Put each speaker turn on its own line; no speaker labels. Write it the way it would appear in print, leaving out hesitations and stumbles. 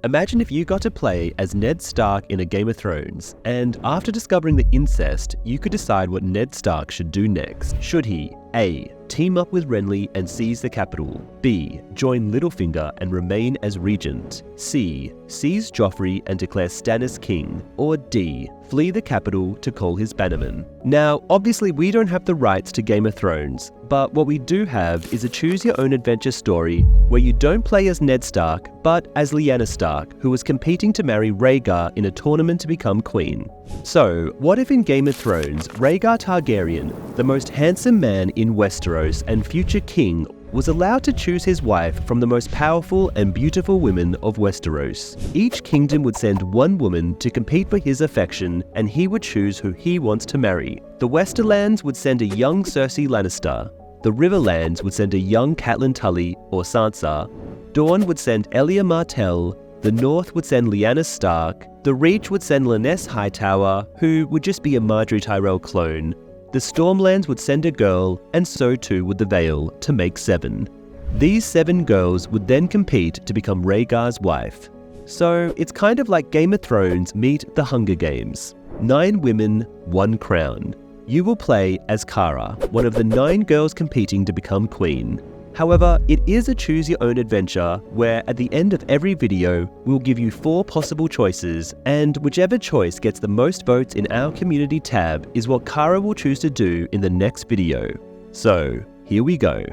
Imagine if you got to play as Ned Stark in a Game of Thrones, and after discovering the incest, you could decide what Ned Stark should do next. Should he A. Team up with Renly and seize the capital. B. Join Littlefinger and remain as regent. C. Seize Joffrey and declare Stannis king. Or D. Flee the capital to call his bannermen. Now, obviously we don't have the rights to Game of Thrones, but what we do have is a choose-your-own-adventure story where you don't play as Ned Stark, but as Lyanna Stark, who was competing to marry Rhaegar in a tournament to become queen. So, what if in Game of Thrones, Rhaegar Targaryen, the most handsome man in Westeros and future king, was allowed to choose his wife from the most powerful and beautiful women of Westeros. Each kingdom would send one woman to compete for his affection, and he would choose who he wants to marry. The Westerlands would send a young Cersei Lannister. The Riverlands would send a young Catelyn Tully or Sansa. Dorne would send Elia Martell. The North would send Lyanna Stark. The Reach would send Lynesse Hightower, who would just be a Margaery Tyrell clone. The Stormlands would send a girl, and so too would the Vale, to make 7. These 7 girls would then compete to become Rhaegar's wife. So it's kind of like Game of Thrones meet the Hunger Games. 9 women, 1 crown. You will play as Cara, one of the 9 girls competing to become queen. However, it is a choose-your-own-adventure where at the end of every video, we'll give you 4 possible choices, and whichever choice gets the most votes in our community tab is what Cara will choose to do in the next video. So, here we go.